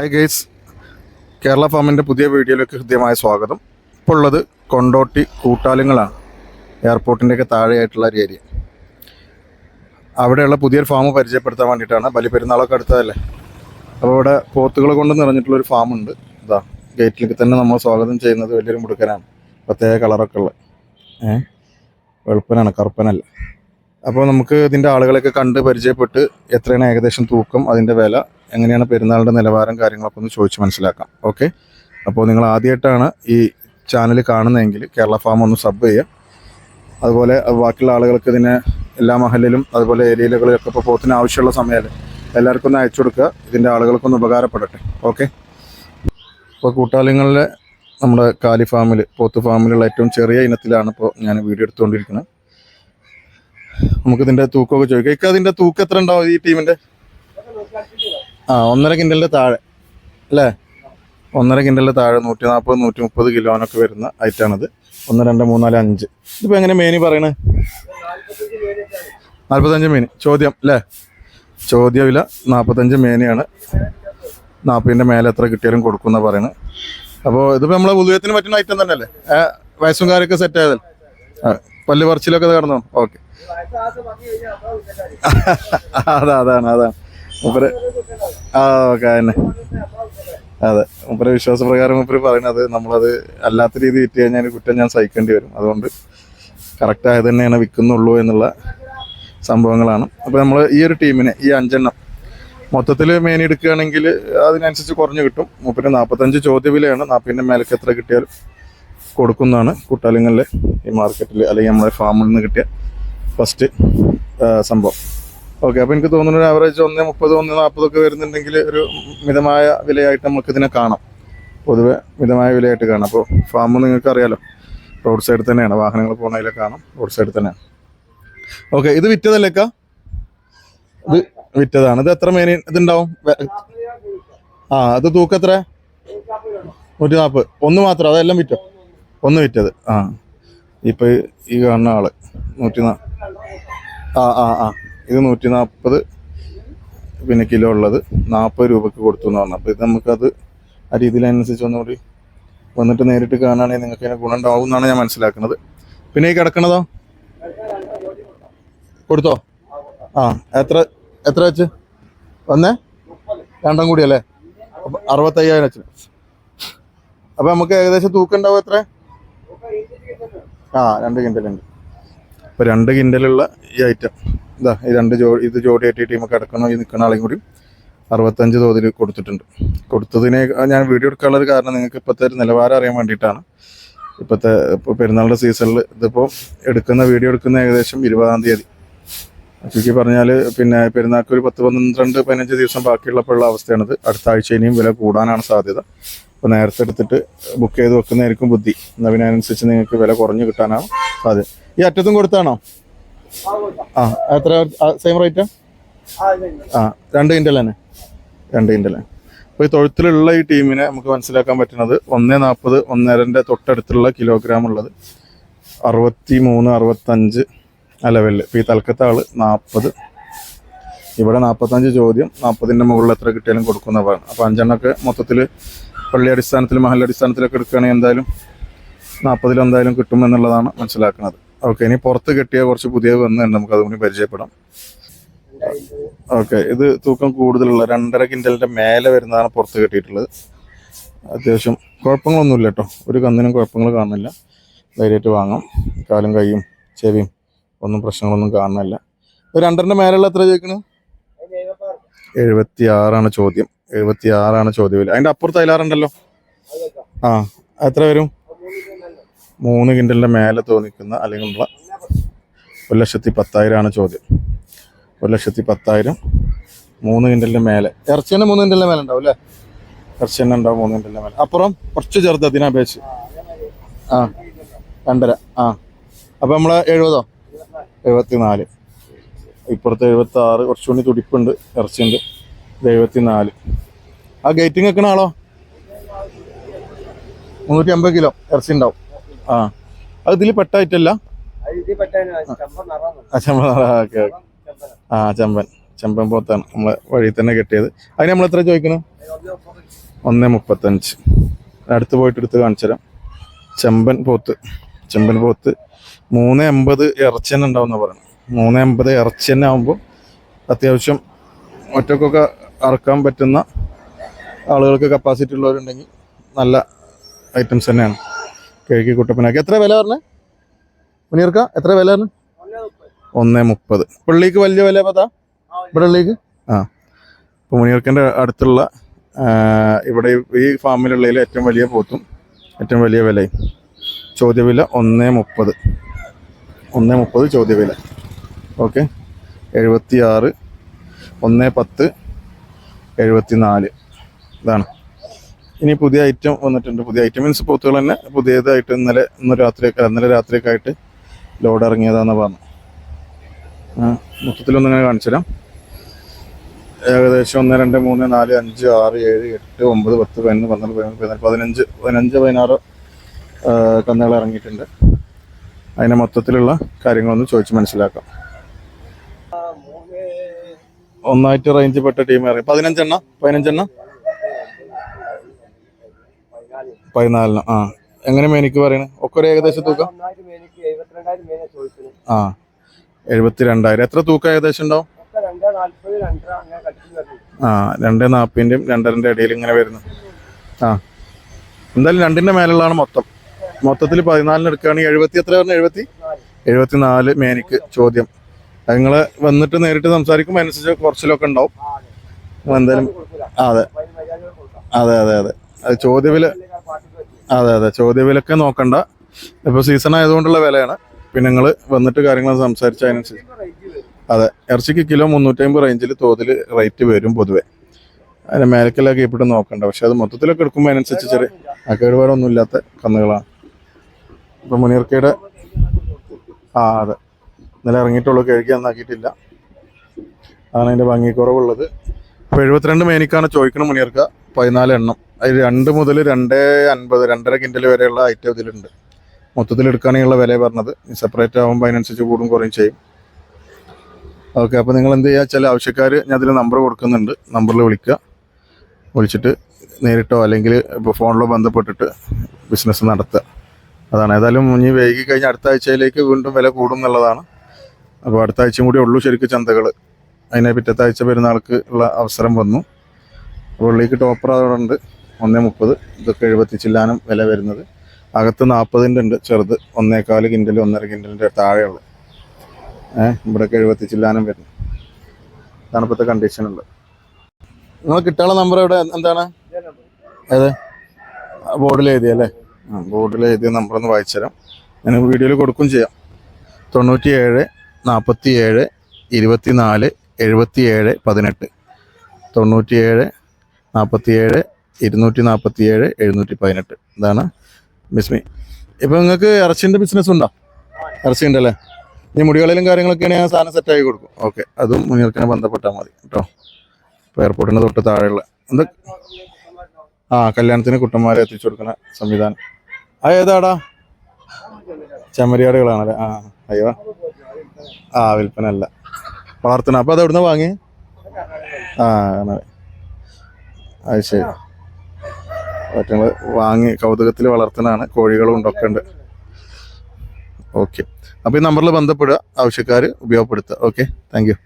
Hi guys, Kerala ഫാമിൻ്റെ പുതിയ വീഡിയോയിലേക്ക് ഹൃദ്യമായ സ്വാഗതം. ഇപ്പോൾ ഉള്ളത് കൊണ്ടോട്ടി കൂട്ടാലിങ്ങളാണ്. എയർപോർട്ടിൻ്റെയൊക്കെ താഴെയായിട്ടുള്ള ഒരു ഏരിയ. അവിടെയുള്ള പുതിയൊരു ഫാം പരിചയപ്പെടുത്താൻ വേണ്ടിയിട്ടാണ്. ബലിപ്പെരുന്നാളൊക്കെ അടുത്തതല്ലേ, അപ്പോൾ ഇവിടെ പോത്തുകൾ കൊണ്ട് നിറഞ്ഞിട്ടുള്ളൊരു ഫാമുണ്ട്. ഇതാ ഗേറ്റിലേക്ക് തന്നെ നമ്മൾ സ്വാഗതം ചെയ്യുന്നത് വലിയൊരു മുടുക്കനാണ്, പ്രത്യേക കളറൊക്കെ ഉള്ളത്. വെളുപ്പനാണ്, കറുപ്പനല്ല. അപ്പോൾ നമുക്ക് ഇതിൻ്റെ ആളുകളെയൊക്കെ കണ്ട് പരിചയപ്പെട്ട് എത്രയാണ് ഏകദേശം തൂക്കം, അതിൻ്റെ വില, എങ്ങനെയാണ് പെരുന്നാളിൻ്റെ നിലവാരം, കാര്യങ്ങളൊക്കെ ഒന്ന് ചോദിച്ച് മനസ്സിലാക്കാം. ഓക്കെ, അപ്പോൾ നിങ്ങൾ ആദ്യമായിട്ടാണ് ഈ ചാനൽ കാണുന്നതെങ്കിൽ കേരള ഫാം ഒന്ന് സബ് ചെയ്യുക. അതുപോലെ ബാക്കിയുള്ള ആളുകൾക്ക് ഇതിനെ എല്ലാ മഹലിലും അതുപോലെ ഏരിയകളിലൊക്കെ ഇപ്പോൾ പോത്തിന് ആവശ്യമുള്ള സമയമല്ലേ, എല്ലാവർക്കും ഒന്ന് അയച്ചു കൊടുക്കുക. ഇതിൻ്റെ ആളുകൾക്കൊന്ന് ഉപകാരപ്പെടട്ടെ. ഓക്കെ, ഇപ്പോൾ കൂട്ടാലിങ്ങളിലെ നമ്മുടെ കാലി ഫാമിൽ, പോത്ത് ഫാമിലുള്ള ഏറ്റവും ചെറിയ ഇനത്തിലാണ് ഇപ്പോൾ ഞാൻ വീഡിയോ എടുത്തുകൊണ്ടിരിക്കുന്നത്. നമുക്കിതിൻ്റെ തൂക്കമൊക്കെ ചോദിക്കാം. ഇക്ക അതിൻ്റെ തൂക്കം എത്ര ഉണ്ടാവും ഈ ടീമിൻ്റെ? 1.5 കിൻഡലിൻ്റെ താഴെ അല്ലേ? 1.5 കിൻഡലിൻ്റെ താഴെ 140-130 കിലോനൊക്കെ വരുന്ന ഐറ്റാണിത്. 1, 2, 3, 4, 5. ഇതിപ്പോൾ എങ്ങനെ മേനി പറയണേ? 45 മേനി ചോദ്യം അല്ലേ? ചോദ്യ വില 45 മേനിയാണ്. 40ൻ്റെ മേലെ എത്ര കിട്ടിയാലും കൊടുക്കുന്ന പറയണത്. അപ്പോൾ ഇതിപ്പോൾ നമ്മളെ ഉദയത്തിന് പറ്റുന്ന ഐറ്റം തന്നെ അല്ലേ? വയസ്സും കാര്യമൊക്കെ സെറ്റ് ആയതല്ലേ? പല്ല് പറച്ചിലൊക്കെ കടന്നോ? ഓക്കെ, അതാണ് മൂപ്പര്. ഓക്കെ, തന്നെ അതെ, മൂപ്പര് വിശ്വാസപ്രകാരം മൂപ്പര് പറയുന്നത്. നമ്മളത് അല്ലാത്ത രീതി വിറ്റ് കഴിഞ്ഞാൽ കുറ്റം ഞാൻ സഹിക്കേണ്ടി വരും. അതുകൊണ്ട് കറക്റ്റായത് തന്നെയാണ് വിൽക്കുന്നുള്ളൂ എന്നുള്ള സംഭവങ്ങളാണ്. അപ്പോൾ നമ്മൾ ഈ ഒരു ടീമിനെ, ഈ 5 എണ്ണം മൊത്തത്തിൽ മേനി എടുക്കുകയാണെങ്കിൽ അതിനനുസരിച്ച് കുറഞ്ഞ് കിട്ടും. മൂപ്പര് 45 ചോദ്യ വിലയാണ്. 40ൻ്റെ മേലേക്ക് എത്ര കിട്ടിയാലും കൊടുക്കുന്നതാണ് കൂട്ടാലിങ്ങളിലെ ഈ മാർക്കറ്റിൽ അല്ലെങ്കിൽ നമ്മുടെ ഫാമിൽ നിന്ന് കിട്ടിയ ഫസ്റ്റ് സംഭവം. ഓക്കെ, അപ്പോൾ എനിക്ക് തോന്നുന്നു ഒരു ആവറേജ് 1.30, 1.40 ഒക്കെ വരുന്നുണ്ടെങ്കിൽ ഒരു മിതമായ വിലയായിട്ട് നമുക്കിതിനെ കാണാം. പൊതുവെ മിതമായ വിലയായിട്ട് കാണാം. അപ്പോൾ ഫാം നിങ്ങൾക്ക് അറിയാലോ, റോഡ് സൈഡിൽ തന്നെയാണ്, വാഹനങ്ങൾ പോകുന്നതിലൊക്കെ കാണാം, റോഡ് സൈഡിൽ തന്നെയാണ്. ഓക്കെ, ഇത് വിറ്റതല്ലേക്കാ? ഇത് വിറ്റതാണ്. ഇത് എത്ര മേനി ഇതുണ്ടാവും? അത് തൂക്കം എത്ര? 140. ഒന്ന് മാത്രം? അതെല്ലാം വിറ്റോ? ഒന്ന് വിറ്റത്. ഇപ്പോൾ ഈ കാണുന്ന ആള് 140. ഇത് 140 പിന്നെ കിലോ ഉള്ളത് 40 രൂപക്ക് കൊടുത്തു എന്ന് പറഞ്ഞു. അപ്പോൾ ഇത് നമുക്കത് ആ രീതിയിലനുസരിച്ച് ഒന്നുകൂടി വന്നിട്ട് നേരിട്ട് കാണുകയാണെങ്കിൽ നിങ്ങൾക്ക് അതിന് ഗുണം ഉണ്ടാവും എന്നാണ് ഞാൻ മനസ്സിലാക്കുന്നത്. പിന്നെ ഈ കിടക്കണതോ കൊടുത്തോ? എത്ര വെച്ച് വന്നേ? 2 കൂടി അല്ലേ? 65,000 വെച്ച്. അപ്പോൾ നമുക്ക് ഏകദേശം തൂക്കം ഉണ്ടാവും എത്ര? 2 കിൻഡലുണ്ട്. ഇപ്പോൾ 2 കിൻഡലുള്ള ഈ ഐറ്റം ഇതാ, ഈ 2 ഇത് ജോഡിയായിട്ട് ഈ ടീമൊക്കെ കിടക്കണോ ഈ നിൽക്കുന്ന ആളെയും കൂടി 65 തോതിൽ കൊടുത്തിട്ടുണ്ട്. കൊടുത്തതിനെ ഞാൻ വീഡിയോ എടുക്കാനുള്ളൊരു കാരണം നിങ്ങൾക്ക് ഇപ്പോഴത്തെ ഒരു നിലവാരം അറിയാൻ വേണ്ടിയിട്ടാണ്. ഇപ്പോൾ പെരുന്നാളിൻ്റെ സീസണിൽ ഇതിപ്പോൾ വീഡിയോ എടുക്കുന്ന ഏകദേശം 20-ാം തീയതി. ചുരുക്കി പറഞ്ഞാൽ പിന്നെ പെരുന്നാൾക്ക് ഒരു 10, 12, 15 ദിവസം ബാക്കിയുള്ളപ്പോഴുള്ള അവസ്ഥയാണിത്. അടുത്ത ആഴ്ച ഇനിയും വില കൂടാനാണ് സാധ്യത. അപ്പോൾ നേരത്തെ എടുത്തിട്ട് ബുക്ക് ചെയ്ത് വെക്കുന്നതായിരിക്കും ബുദ്ധി. എന്നാൽ പിന്നെ അതിനനുസരിച്ച് നിങ്ങൾക്ക് വില കുറഞ്ഞ് കിട്ടാനാണ് സാധ്യത. ഈ അറ്റത്തും കൊടുത്താണോ? എത്ര? Same rate? 2 കിൻഡൽ തന്നെ. 2 കിൻഡൽ. അപ്പോൾ ഈ തൊഴുത്തിലുള്ള ഈ ടീമിനെ നമുക്ക് മനസ്സിലാക്കാൻ പറ്റുന്നത് 1.40, 1.5ൻ്റെ തൊട്ടടുത്തുള്ള കിലോഗ്രാം ഉള്ളത് 63, 65 ആ ലെവലിൽ. ഇപ്പോൾ ഈ തലക്കത്തെ ആൾ 40, ഇവിടെ 45 ചോദ്യം, 40ൻ്റെ മുകളിൽ എത്ര കിട്ടിയാലും കൊടുക്കുന്ന പറയണം. അപ്പോൾ 5 എണ്ണമൊക്കെ മൊത്തത്തിൽ പള്ളി അടിസ്ഥാനത്തിൽ, മഹലടിസ്ഥാനത്തിലൊക്കെ എടുക്കുകയാണെങ്കിൽ എന്തായാലും 40 എന്തായാലും കിട്ടുമെന്നുള്ളതാണ് മനസ്സിലാക്കുന്നത്. ഓക്കെ, ഇനി പുറത്ത് കെട്ടിയ കുറച്ച് പുതിയ വന്നുണ്ട്, നമുക്ക് അതുകൂടി പരിചയപ്പെടാം. ഓക്കെ, ഇത് തൂക്കം കൂടുതലുള്ള 2.5 കിൻഡലിൻ്റെ മേലെ വരുന്നതാണ് പുറത്ത് കെട്ടിയിട്ടുള്ളത്. അത്യാവശ്യം കുഴപ്പങ്ങളൊന്നുമില്ല കേട്ടോ, ഒരു കന്നിനും കുഴപ്പങ്ങൾ കാണുന്നില്ല. ധൈര്യമായിട്ട് വാങ്ങാം. കാലും കൈയും ചെവിയും ഒന്നും പ്രശ്നങ്ങളൊന്നും കാണുന്നില്ല. 2.5ൻ്റെ മേലുള്ള എത്ര ചോദിക്കുന്നത്? 76 ചോദ്യം. 76 ചോദ്യം വില. അതിൻ്റെ അപ്പുറത്ത് അതിലാറുണ്ടല്ലോ. എത്ര വരും? 3 കിൻഡലിൻ്റെ മേലെ തോന്നിക്കുന്ന അല്ലെങ്കിൽ 1,10,000 ചോദ്യം. 1,10,000, 3 കിൻഡലിൻ്റെ മേലെ. ഇറച്ചി തന്നെ 3 കിൻഡലിൻ്റെ മേലെ ഉണ്ടാവും അല്ലേ? ഇറച്ചി തന്നെ ഉണ്ടാവും 3 കിൻഡലിൻ്റെ മേലെ. അപ്പുറം കുറച്ച് ചെറുത് അതിനപേക്ഷിച്ച് 2.5. അപ്പോൾ നമ്മൾ 70, 74. ഇപ്പുറത്ത് 76, കുറച്ചുകൂടി തുടിപ്പുണ്ട്, ഇറച്ചിയുണ്ട്. 74. ആ ഗേറ്റിംഗ് വെക്കണ ആളോ? 350 കിലോ ഇറച്ചി ഉണ്ടാവും. അത് ഇതിൽ പെട്ടായിട്ടല്ല? ചെമ്പൻ. ചെമ്പൻ പോത്താണ് നമ്മളെ വഴി തന്നെ കെട്ടിയത്. അതിന് നമ്മൾ എത്ര ചോദിക്കണം? 1.35. അടുത്ത് പോയിട്ട് എടുത്ത് കാണിച്ചു തരാം. ചെമ്പൻ പോത്ത് 3.80 ഇറച്ചി തന്നെ ഉണ്ടാവും എന്നാണ് പറയുന്നത്. 3.80 ഇറച്ചി തന്നെ ആകുമ്പോൾ അത്യാവശ്യം ഒറ്റക്കൊക്കെ അറക്കാൻ പറ്റുന്ന ആളുകൾക്ക് കപ്പാസിറ്റി ഉള്ളവരുണ്ടെങ്കിൽ നല്ല ഐറ്റംസ് തന്നെയാണ്. കിഴക്കി കുട്ടപ്പനാക്കി. എത്ര വില പറഞ്ഞത് മുനീർക്ക? എത്ര വില പറഞ്ഞു? 1.30. പള്ളിക്ക് വലിയ വില പതാ ഇവിടെ പള്ളിക്ക്. ഇപ്പോൾ മുനീർക്കൻ്റെ അടുത്തുള്ള ഇവിടെ ഈ ഫാമിലുള്ളതിൽ ഏറ്റവും വലിയ പോത്തും ഏറ്റവും വലിയ വിലയും. ചോദ്യവില 1.30. 1.30 ചോദ്യവില. ഓക്കെ. 76, 1.10, 74. ഇതാണ്. ഇനി പുതിയ ഐറ്റം വന്നിട്ടുണ്ട്. പുതിയ ഐറ്റം മീൻസ് പോത്തുകൾ തന്നെ പുതിയതായിട്ട് ഇന്നലെ രാത്രിയൊക്കെ ആയിട്ട് ലോഡ് ഇറങ്ങിയതാണെന്ന് പറഞ്ഞു. മൊത്തത്തിലൊന്നിങ്ങനെ കാണിച്ചു തരാം. ഏകദേശം 1, 2, 3, 4, 5, 6, 7, 8, 9, 10, 11, 12, 13, 15, 16 കന്നുകൾ ഇറങ്ങിയിട്ടുണ്ട്. അതിനെ മൊത്തത്തിലുള്ള കാര്യങ്ങളൊന്ന് ചോദിച്ച് മനസ്സിലാക്കാം. ഒന്നായിട്ട് റേഞ്ച് പെട്ട ടീം ഇറങ്ങി. 15 എണ്ണം 14. എങ്ങനെ മേനിക്ക് പറയണേ? ഒക്കെ ഒരു ഏകദേശം തൂക്കം 72,000. എത്ര തൂക്കം ഏകദേശം ഉണ്ടാവും? 2.40-ൻ്റെയും 2.5-ൻ്റെ ഇടയിൽ ഇങ്ങനെ വരുന്നു. എന്തായാലും 2ൻ്റെ മേലുള്ളതാണ് മൊത്തത്തിൽ 14 എടുക്കുകയാണെങ്കിൽ 70. എത്ര പറഞ്ഞു? 74 മേനിക്ക് ചോദ്യം. നിങ്ങൾ വന്നിട്ട് നേരിട്ട് സംസാരിക്കുമ്പോൾ അതിനനുസരിച്ച് കുറച്ചിലൊക്കെ ഉണ്ടാവും. എന്തായാലും അതെ അത് ചോദ്യവില. ചോദ്യവിലൊക്കെ നോക്കണ്ട. ഇപ്പോൾ സീസൺ ആയതുകൊണ്ടുള്ള വിലയാണ്. പിന്നെ നിങ്ങൾ വന്നിട്ട് കാര്യങ്ങൾ സംസാരിച്ച് അതിനനുസരിച്ച്. ഇറച്ചിക്ക് കിലോ 350 റേഞ്ചിൽ തോതിൽ റേറ്റ് വരും പൊതുവെ. അതിന് മേലക്കെല്ലാം ഇപ്പോഴും നോക്കണ്ട. പക്ഷെ അത് മൊത്തത്തിലൊക്കെ എടുക്കുമ്പോൾ അതിനനുസരിച്ച് ചെറിയ കേടുപാടൊന്നും ഇല്ലാത്ത കന്നുകളാണ്. ഇപ്പം മുനീർക്കയുടെ അതെ ഇന്നലെ ഇറങ്ങിയിട്ടുള്ളൂ. കഴുകി നന്നാക്കിയിട്ടില്ല. അതാണ് അതിൻ്റെ ഭംഗിക്കുറവുള്ളത്. ഇപ്പോൾ 72 മേനിക്കാണ് ചോദിക്കണം മുനീർക്ക. 14 എണ്ണം. അതിൽ 2 മുതൽ 2.50, 2.5 കിൻഡൽ വരെയുള്ള ഐറ്റം ഇതിലുണ്ട്. മൊത്തത്തിൽ എടുക്കുകയാണെങ്കിലുള്ള വില പറഞ്ഞത്. സെപ്പറേറ്റ് ആകുമ്പോൾ അതിനനുസരിച്ച് കൂടും കുറയും ചെയ്യും. ഓക്കെ. അപ്പോൾ നിങ്ങൾ എന്ത് ചെയ്യുക വെച്ചാൽ ആവശ്യക്കാർ ഞാൻ അതിൽ നമ്പർ കൊടുക്കുന്നുണ്ട്. നമ്പറിൽ വിളിച്ചിട്ട് നേരിട്ടോ അല്ലെങ്കിൽ ഇപ്പോൾ ഫോണിലോ ബന്ധപ്പെട്ടിട്ട് ബിസിനസ് നടത്തുക. അതാണ്. ഏതായാലും ഇനി വൈകി കഴിഞ്ഞ് അടുത്ത ആഴ്ചയിലേക്ക് വീണ്ടും വില കൂടും എന്നുള്ളതാണ്. അപ്പോൾ അടുത്ത ആഴ്ചയും കൂടി ഉള്ളൂ ശരിക്കും ചന്തകൾ. അതിനെ പിറ്റത്തെ ആഴ്ച പെരുന്നാൾക്ക് ഉള്ള അവസരം വന്നു. ഉള്ളിലേക്ക് ടോപ്പർ അതുകൊണ്ട് 1.30. ഇതൊക്കെ 70 ചില്ലാനം വില വരുന്നത്. അകത്ത് 40-ൻ്റെ ഉണ്ട് ചെറുത്. 1.25 കിൻഡൽ 1.5 കിൻഡലിൻ്റെ താഴെയുള്ള ഇവിടെയൊക്കെ 70 ചില്ലാനം വരുന്നു. ഇതാണ് ഇപ്പോഴത്തെ കണ്ടീഷനുള്ളത്. നിങ്ങൾ കിട്ടാനുള്ള നമ്പർ എവിടെ എന്താണ്? ബോർഡിൽ എഴുതിയല്ലേ? ബോർഡിൽ എഴുതിയ നമ്പറൊന്ന് വായിച്ചു തരാം. ഞാൻ വീഡിയോയിൽ കൊടുക്കും ചെയ്യാം. 97 47 24 77 18. 97 47 247 718. ഇതാണ് ബിസ്മി. ഇപ്പം നിങ്ങൾക്ക് ഇറച്ചിൻ്റെ ബിസിനസ് ഉണ്ടോ? ഇറച്ചി ഉണ്ടല്ലേ? ഈ മുടികളിലും കാര്യങ്ങളൊക്കെയാണ് ഞാൻ സാധനം സെറ്റാക്കി കൊടുക്കും. ഓക്കെ. അതും മുനീർക്കിനെ ബന്ധപ്പെട്ടാൽ മതി കേട്ടോ. ഇപ്പോൾ എയർപോർട്ടിന് തൊട്ട് താഴെയുള്ള എന്താ കല്യാണത്തിന് കുട്ടന്മാരെ എത്തിച്ചു കൊടുക്കുന്ന സംവിധാനം. ഏതാടാ? ചെമ്മരിയാടുകളാണല്ലേ? അയ്യോ വിൽപ്പന അല്ല, വളർത്തണം. അപ്പോൾ അത് എവിടുന്ന് വാങ്ങി? അത് ശരി. പറ്റങ്ങൾ വാങ്ങി കൗതുകത്തിൽ വളർത്തണതാണ്. കോഴികളും ഉണ്ടൊക്കെ ഉണ്ട്. ഓക്കെ. അപ്പോൾ ഈ നമ്പറിൽ ബന്ധപ്പെടുക. ആവശ്യക്കാർ ഉപയോഗപ്പെടുത്തുക. ഓക്കെ. Thank you.